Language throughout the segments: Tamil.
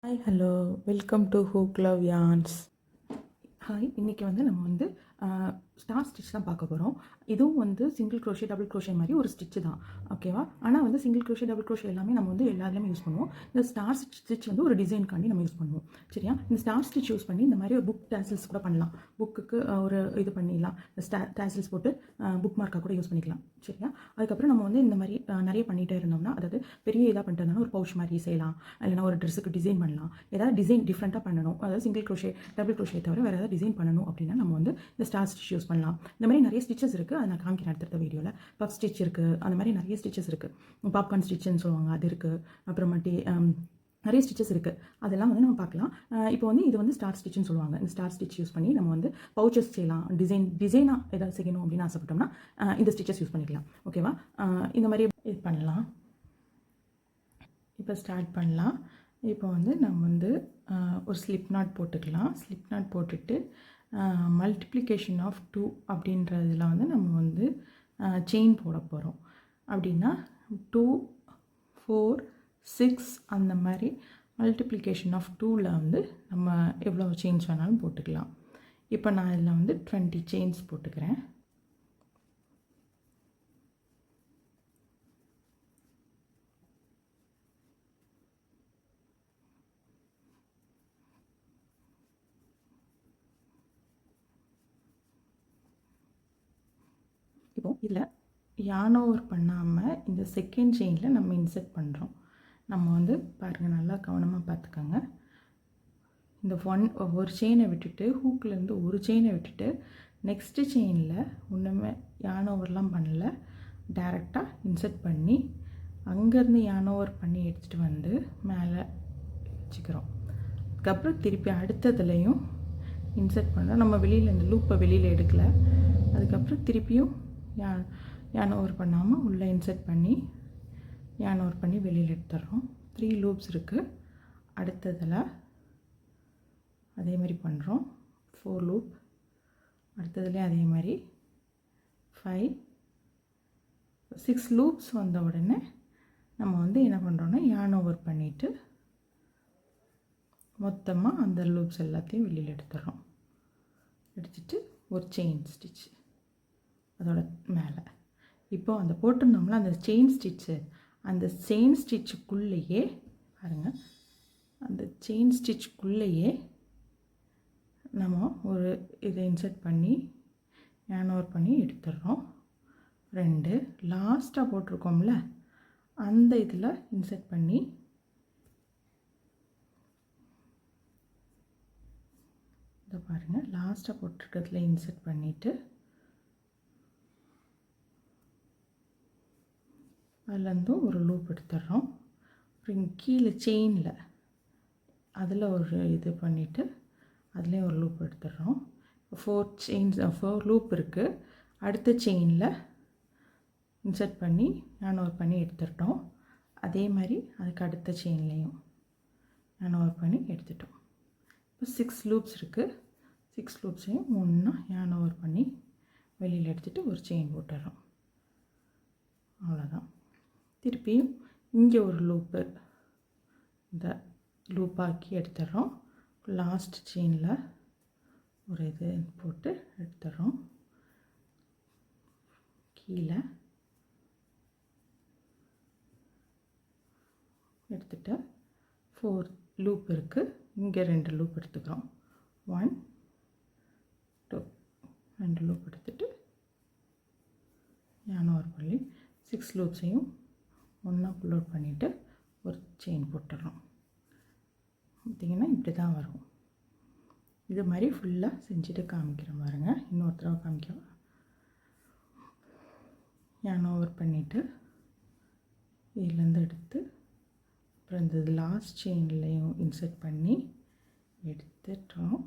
ஹாய் ஹலோ வெல்கம் டு ஹூக் லவ் யான்ஸ். ஹாய், இன்றைக்கி நம்ம ஸ்டார் ஸ்டிச் தான் பார்க்க போகிறோம். இதுவும் சிங்கிள் க்ரோஷே டபுள் க்ரோஷே மாதிரி ஒரு ஸ்டிச்சு தான், ஓகேவா? ஆனால் சிங்கிள் க்ரோஷே டபுள் க்ரோஷே எல்லாமே நம்ம எல்லாத்துலேயுமே யூஸ் பண்ணுவோம். இந்த ஸ்டார் ஸ்டிச் ஒரு டிசைனுக்காண்டி நம்ம யூஸ் பண்ணுவோம், சரியா? இந்த ஸ்டார் ஸ்டிச் யூஸ் பண்ணி இந்த மாதிரி ஒரு புக் டேசில்ஸ் கூட பண்ணலாம். புக்குக்கு ஒரு இது பண்ணிடலாம், டேசில்ஸ் போட்டு புக் மார்க்காக கூட யூஸ் பண்ணிக்கலாம், சரியா? அதுக்கப்புறம் நம்ம இந்த மாதிரி நிறைய பண்ணிகிட்டே இருந்தோம்னா, அதாவது பெரிய இதாக பண்ணிட்டு இருந்தோம்னா ஒரு பவுச் மாதிரி செய்யலாம், இல்லைனா ஒரு ட்ரெஸ்ஸுக்கு டிசைன் பண்ணலாம். ஏதாவது டிசைன் டிஃப்ரெண்ட்டாக பண்ணணும், அதாவது சிங்கிள் க்ரோஷே டபுள் க்ரோஷே தவிர வேறு ஏதாவது டிசைன் பண்ணணும் அப்படின்னா நம்ம இந்த ஸ்டார் ஸ்டிச் யூஸ் பண்ணலாம். இந்த மாதிரி நிறைய ஸ்டிச்சஸ் இருக்குது, அதை நான் காமிக்கிறேன் அடுத்த வீடியோவில். பஃப் ஸ்டிச் இருக்குது, அந்த மாதிரி நிறைய ஸ்டிச்சஸ் இருக்குது. பாப்கார்ன் ஸ்டிச்சுன்னு சொல்லுவாங்க, அது இருக்குது. அப்புறமாட்டி நிறைய ஸ்டிச்சஸ் இருக்குது, அதெல்லாம் நம்ம பார்க்கலாம். இப்போ இது ஸ்டார் ஸ்டிச்சுன்னு சொல்லுவாங்க. இந்த ஸ்டார் ஸ்டிச் யூஸ் பண்ணி நம்ம பவுச்சஸ் செய்யலாம். டிசைனாக ஏதாவது செய்யணும் அப்படின்னு ஆசைப்பட்டோம்னா இந்த ஸ்டிச்சஸ் யூஸ் பண்ணிக்கலாம், ஓகேவா? இந்த மாதிரி இது பண்ணலாம். இப்போ ஸ்டார்ட் பண்ணலாம். இப்போ நம்ம ஒரு ஸ்லிப் நாட் போட்டுக்கலாம். ஸ்லிப் நாட் போட்டுட்டு மல்டிப்ளிகேஷன் ஆஃப் 2 அப்படின்றதுல நம்ம செயின் போட போகிறோம். அப்படின்னா 2, 4, 6 அந்த மாதிரி மல்டிப்ளிகேஷன் ஆஃப் 2ல் நம்ம எவ்வளோ செயின்ஸ் வேணாலும் போட்டுக்கலாம். இப்போ நான் இதில் 20 செயின்ஸ் போட்டுக்கிறேன். இப்போ இதில் யான் ஓவர் பண்ணாமல் இந்த செகண்ட் செயினில் நம்ம இன்செர்ட் பண்ணுறோம். நம்ம பாருங்கள், நல்லா கவனமாக பார்த்துக்கோங்க. இந்த ஒரு செயினை விட்டுட்டு, ஹூக்லேருந்து ஒரு செயினை விட்டுட்டு நெக்ஸ்ட்டு செயினில் ஒன்றுமே யான் ஓவர்லாம் பண்ணல, டைரெக்டாக இன்செர்ட் பண்ணி அங்கேருந்து யான் ஓவர் பண்ணி எடுத்துகிட்டு மேலே வச்சுக்கிறோம். அதுக்கப்புறம் திருப்பி அடுத்ததுலேயும் இன்செர்ட் பண்ணுறோம். நம்ம வெளியில் இந்த லூப்பை வெளியில் எடுக்கலை. அதுக்கப்புறம் திருப்பியும் யான் ஓவர் பண்ணாமல் உள்ளே இன்செர்ட் பண்ணி யான் ஓவர் பண்ணி வெளியில் எடுத்துடுறோம். 3 லூப்ஸ் இருக்குது. அடுத்ததில் அதே மாதிரி பண்ணுறோம். 4 லூப். அடுத்ததுலேயும் அதே மாதிரி 5, 6 லூப்ஸ் வந்த உடனே நம்ம என்ன பண்ணுறோன்னா யான் ஓவர் பண்ணிவிட்டு மொத்தமாக அந்த லூப்ஸ் எல்லாத்தையும் வெளியில் எடுத்துடுறோம். எடுத்துகிட்டு ஒரு செயின் ஸ்டிச் அதோட மேலே. இப்போ அந்த போட்டிருந்தோம்ல அந்த செயின் ஸ்டிச்சு, அந்த செயின் ஸ்டிச்சுக்குள்ளேயே பாருங்கள், அந்த செயின் ஸ்டிச்சுக்குள்ளேயே நம்ம ஒரு இதை இன்செர்ட் பண்ணி யான் ஓவர் பண்ணி எடுத்துடுறோம். 2 லாஸ்ட்டாக போட்டிருக்கோம்ல அந்த இதில் இன்செர்ட் பண்ணி இதை பாருங்கள், லாஸ்ட்டாக போட்டிருக்கிறதுல இன்செர்ட் பண்ணிவிட்டு அதுலேருந்து ஒரு லூப் எடுத்துடுறோம். அப்புறம் கீழே செயினில் அதில் ஒரு இது பண்ணிவிட்டு அதுலேயும் ஒரு லூப் எடுத்துடுறோம். 4 லூப் இருக்குது. அடுத்த செயினில் இன்செர்ட் பண்ணி யான் ஓவர் பண்ணி எடுத்துட்டோம். அதே மாதிரி அதுக்கு அடுத்த செயின்லேயும் யான் ஓவர் பண்ணி எடுத்துட்டோம். இப்போ 6 லூப்ஸ் இருக்குது. 6 லூப்ஸையும் ஒன்றா யான் ஓவர் பண்ணி வெளியில் எடுத்துகிட்டு ஒரு செயின் போட்டுடுறோம். அவ்வளோதான். திருப்பியும் இங்கே ஒரு லூப்பு, இந்த லூப்பாக்கி எடுத்துடுறோம். லாஸ்ட் செயினில் ஒரு இது போட்டு எடுத்துடுறோம். கீழே எடுத்துகிட்டு 4 லூப் இருக்குது. இங்கே 2 லூப் எடுத்துக்கிறோம். 1, 2 2 லூப் எடுத்துகிட்டு யான் ஓவர் பண்ணி 6 லூப்ஸையும் ஒன்றா புல் பண்ணிவிட்டு ஒரு செயின் போட்டுடுறோம். பார்த்திங்கன்னா இப்படி தான் வரும். இது மாதிரி ஃபுல்லாக செஞ்சுட்டு காமிக்கிறேன் பாருங்கள். இன்னொரு தடவை காமிக்கிறோம். யான் ஓவர் பண்ணிவிட்டு இதுலேருந்து எடுத்து அப்புறம் இந்த லாஸ்ட் செயின்லேயும் இன்செர்ட் பண்ணி எடுத்துட்டோம்.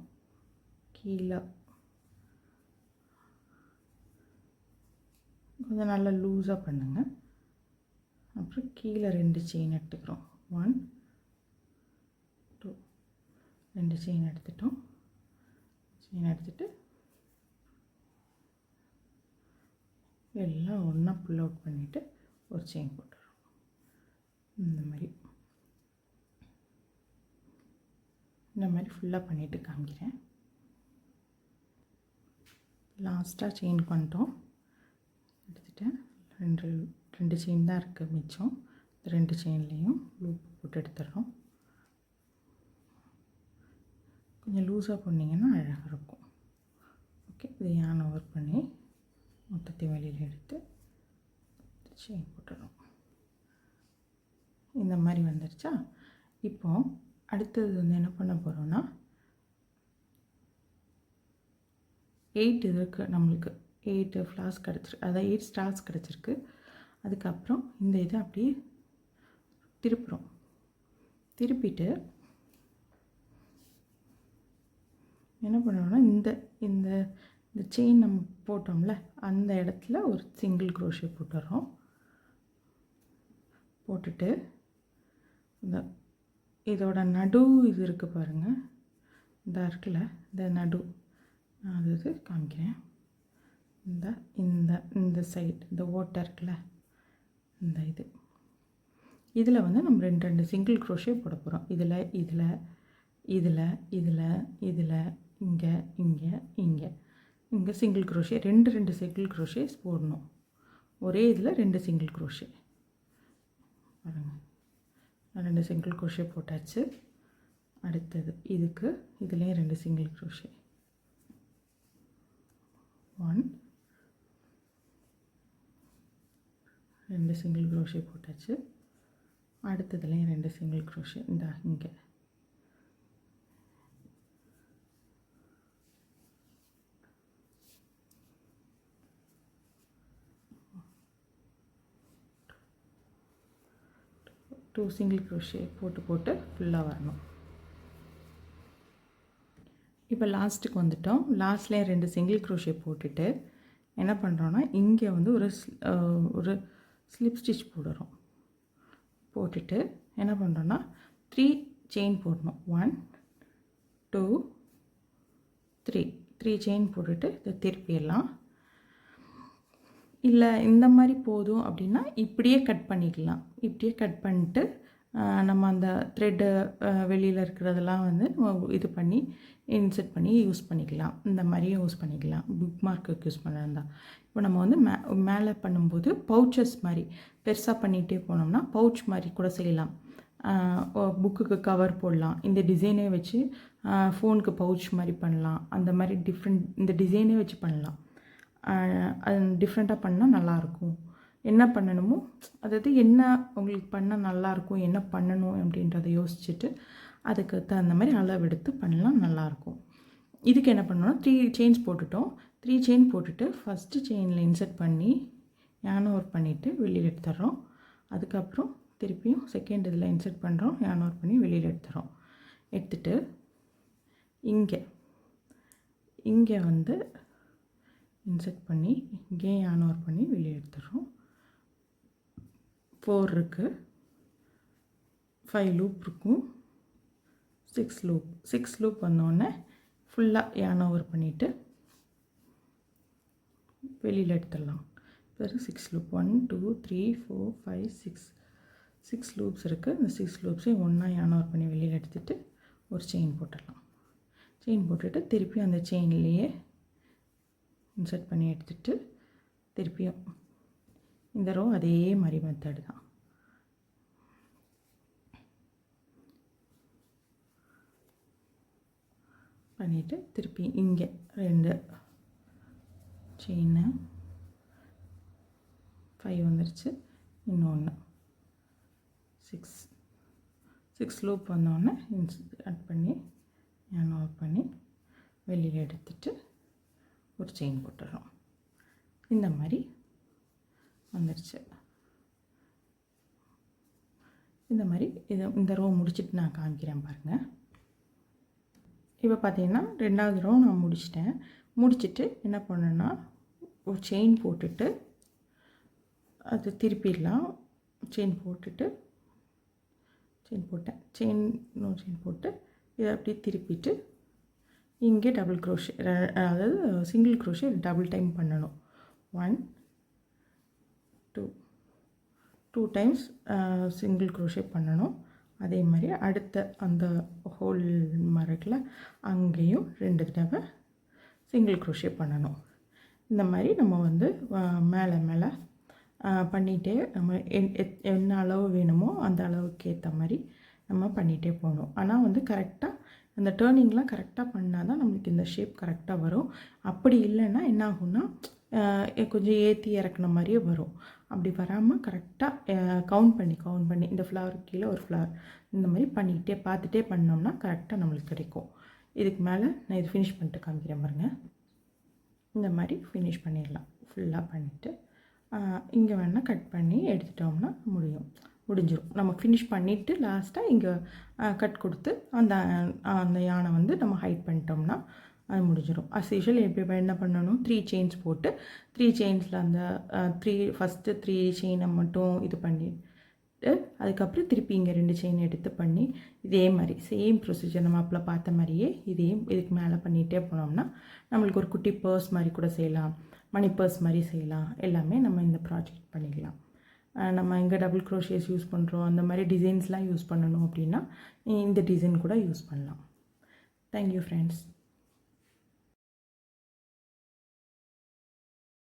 கீழே கொஞ்சம் நல்லா லூஸாக பண்ணுங்கள். அப்புறம் கீழே 2 செயின் எடுத்துக்கிறோம். 1, 2 2 செயின் எடுத்துட்டோம். செயின் எடுத்துகிட்டு எல்லாம் ஒன்றா புல் அவுட் பண்ணிவிட்டு ஒரு செயின் போட்டுறோம். இந்த மாதிரி இந்த மாதிரி ஃபுல்லாக பண்ணிவிட்டு காமிக்கிறேன். லாஸ்ட்டாக செயின் பண்ணிட்டோம், எடுத்துகிட்டேன். ரெண்டு செயின் தான் இருக்குது மிச்சம். 2 செயின்லேயும் லூப் போட்டு எடுத்துடுறோம். கொஞ்சம் லூஸாக பண்ணிங்கன்னா அழகாக இருக்கும். ஓகே, இதை யான் ஓவர் பண்ணி மொத்தத்தையும் வெளியில் எடுத்து செயின் போட்டுடுறோம். இந்த மாதிரி வந்துடுச்சா? இப்போது அடுத்தது வந்து என்ன பண்ண போகிறோன்னா, 8 இதுக்கு நம்மளுக்கு 8 ஃப்ளாஸ் கிடச்சிருக்கு, அதாவது 8 ஸ்டார்ஸ் கிடச்சிருக்கு. அதுக்கப்புறம் இந்த இதை அப்படியே திருப்புறோம். திருப்பிட்டு என்ன பண்ணுறோன்னா, இந்த இந்த இந்த செயின் நம்ம போட்டோம்ல அந்த இடத்துல ஒரு சிங்கிள் க்ரோஷே போட்டுடுறோம். போட்டுட்டு இந்த இதோட நடு இது இருக்குது பாருங்கள், இந்த இருக்குல்ல, இந்த நடு அது காமிக்கிறேன். இந்த இந்த இந்த சைடு இந்த ஓட்டை இருக்குல்ல, இந்த இதில் வந்து நம்ம 2 சிங்கிள் க்ரோஷே போட போகிறோம். இதில் இதில் இதில் இதில் இதில் இங்கே இங்கே இங்கே இங்கே சிங்கிள் க்ரோஷே 2 சிங்கிள் க்ரோஷேஸ் போடணும். ஒரே இதில் 2 சிங்கிள் க்ரோஷே பாருங்கள். 2 சிங்கிள் க்ரோஷே போட்டாச்சு. அடுத்தது இதுக்கு இதுலேயும் 2 சிங்கிள் க்ரோஷே, 1 2 சிங்கிள் க்ரோஷே போட்டாச்சு. அடுத்ததுலேயும் 2 சிங்கிள் க்ரோஷே இந்த இங்கே. டூ சிங்கிள் க்ரோஷே போட்டு ஃபுல்லாக வரணும். இப்போ லாஸ்ட்டுக்கு வந்துட்டோம். லாஸ்ட்லேயே 2 சிங்கிள் க்ரோஷே போட்டுட்டு என்ன பண்ணுறோன்னா, இங்கே வந்து ஒரு ஸ்லிப் ஸ்டிச் போடுறோம். போட்டுட்டு என்ன பண்ணுறோன்னா 3 செயின் போடணும். 1 2 3 செயின் போட்டுட்டு இதை திருப்பிடலாம். இல்லை இந்த மாதிரி போதும் அப்படின்னா இப்படியே கட் பண்ணிக்கலாம். இப்படியே கட் பண்ணிட்டு நம்ம அந்த த்ரெட்டு வெளியில் இருக்கிறதெல்லாம் வந்து இது பண்ணி இன்செர்ட் பண்ணி யூஸ் பண்ணிக்கலாம். இந்த மாதிரியும் யூஸ் பண்ணிக்கலாம், புக் மார்க்குக்கு யூஸ் பண்ணலாம். இப்போ நம்ம வந்து மேலே பண்ணும்போது பவுச்சஸ் மாதிரி பெருசாக பண்ணிகிட்டே போனோம்னா பவுச் மாதிரி கூட செய்யலாம். புக்குக்கு கவர் போடலாம். இந்த டிசைனே வச்சு ஃபோனுக்கு பவுச் மாதிரி பண்ணலாம். அந்த மாதிரி இந்த டிசைனே வச்சு பண்ணலாம். அது டிஃப்ரெண்ட்டாக பண்ணால் நல்லாயிருக்கும். என்ன பண்ணணுமோ, அதாவது என்ன உங்களுக்கு பண்ணால் நல்லாயிருக்கும், என்ன பண்ணணும் அப்படின்றத யோசிச்சுட்டு அதுக்கு தகுந்த மாதிரி அளவு எடுத்து பண்ணலாம், நல்லாயிருக்கும். இதுக்கு என்ன பண்ணணும்னா 3 செயின்ஸ் போட்டுட்டோம். 3 செயின் போட்டுட்டு ஃபஸ்ட்டு செயினில் இன்செர்ட் பண்ணி யான் ஓவர் பண்ணிவிட்டு வெளியில் எடுத்துடுறோம். அதுக்கப்புறம் திருப்பியும் செகண்ட் இதில் இன்செர்ட் பண்ணுறோம், யான் ஓவர் பண்ணி வெளியில் எடுத்துடுறோம். எடுத்துட்டு இங்கே வந்து இன்செர்ட் பண்ணி இங்கே யான் ஓவர் பண்ணி வெளியே எடுத்துடுறோம். 4 இருக்குது, 5 லூப் இருக்கும், 6 லூப் வந்தோடனே ஃபுல்லாக யான் ஓவர் பண்ணிவிட்டு வெளியில் எடுத்துடலாம். பிறகு 6 லூப் 1 2 3 4 5 6 லூப்ஸ் இருக்குது. இந்த 6 லூப்ஸையும் ஒன்றா யான் ஓவர் பண்ணி வெளியில் எடுத்துகிட்டு ஒரு செயின் போட்டுடலாம். செயின் போட்டுட்டு திருப்பி அந்த செயின்லேயே இன்செர்ட் பண்ணி எடுத்துகிட்டு திருப்பியும் இந்த ரோ அதே மாதிரி மெத்தடு தான். பண்ணிவிட்டு திருப்பி இங்கே 2 செயின்னு 5 வந்துருச்சு. இன்னொன்று 6 லூப் வந்தோடனே கட் பண்ணி யான் ஓவர் பண்ணி வெளியில் எடுத்துட்டு ஒரு செயின் போட்டுடுறோம். இந்த மாதிரி வந்துடுச்சு. இந்த மாதிரி இந்த ரோ முடிச்சுட்டு நான் காமிக்கிறேன் பாருங்கள். இப்போ பார்த்தீங்கன்னா 2வது ரோ நான் முடிச்சிட்டேன். முடிச்சுட்டு என்ன பண்ணேன்னா ஒரு செயின் போட்டுட்டு அது திருப்பிடலாம். செயின் போட்டுட்டு செயின் போட்டு இதை அப்படியே திருப்பிட்டு இங்கே டபுள் க்ரோஷே, அதாவது சிங்கிள் க்ரோஷே டபுள் டைம் பண்ணணும். 1 2 டைம்ஸ் சிங்கிள் க்ரோஷே பண்ணணும். அதே மாதிரி அடுத்த அந்த ஹோல் மரக்கில் அங்கேயும் 2 தடவை சிங்கிள் க்ரோஷே பண்ணணும். இந்த மாதிரி நம்ம வந்து மேலே மேலே பண்ணிகிட்டே நம்ம என்ன அளவு வேணுமோ அந்த அளவுக்கு ஏற்ற மாதிரி நம்ம பண்ணிகிட்டே போகணும். ஆனால் வந்து கரெக்டாக அந்த டேர்னிங்லாம் கரெக்டாக பண்ணால் தான் நம்மளுக்கு இந்த ஷேப் கரெக்டாக வரும். அப்படி இல்லைன்னா என்ன ஆகும்னா கொஞ்சம் ஏற்றி இறக்குன மாதிரியே வரும். அப்படி வராமல் கரெக்டாக கவுண்ட் பண்ணி இந்த ஃப்ளவருக்கு கீழே ஒரு ஃப்ளவர் இந்த மாதிரி பண்ணிக்கிட்டே பார்த்துட்டே பண்ணோம்னா கரெக்டாக நம்மளுக்கு கிடைக்கும். இதுக்கு மேலே நான் இது ஃபினிஷ் பண்ணிட்டு காமிக்கிறேன் பாருங்க. இந்த மாதிரி ஃபினிஷ் பண்ணிடலாம். ஃபுல்லாக பண்ணிவிட்டு இங்கே வேணால் கட் பண்ணி எடுத்துட்டோம்னா முடிஞ்சிடும். நம்ம ஃபினிஷ் பண்ணிவிட்டு லாஸ்ட்டாக இங்கே கட் கொடுத்து அந்த யானை வந்து நம்ம ஹைட் பண்ணிட்டோம்னா அது முடிஞ்சிடும். யூஷுவல் எப்படி என்ன பண்ணணும், 3 செயின்ஸ் போட்டு 3 செயின்ஸில் அந்த ஃபஸ்ட்டு 3 செயினை மட்டும் இது பண்ணிட்டு அதுக்கப்புறம் திருப்பி இங்கே 2 செயின் எடுத்து பண்ணி இதே மாதிரி சேம் ப்ரொசீஜர் நம்ம அப்போல பார்த்த மாதிரியே இதுக்கு மேலே பண்ணிகிட்டே போனோம்னா நம்மளுக்கு ஒரு குட்டி பர்ஸ் மாதிரி கூட செய்யலாம், மணி பர்ஸ் மாதிரி செய்யலாம். எல்லாமே நம்ம இந்த ப்ராஜெக்ட் பண்ணிக்கலாம். நம்ம எங்கே டபுள் க்ரோஷேஸ் யூஸ் பண்ணுறோம் அந்த மாதிரி டிசைன்ஸ்லாம் யூஸ் பண்ணணும் அப்படின்னா இந்த டிசைன் கூட யூஸ் பண்ணலாம். Thank you friends.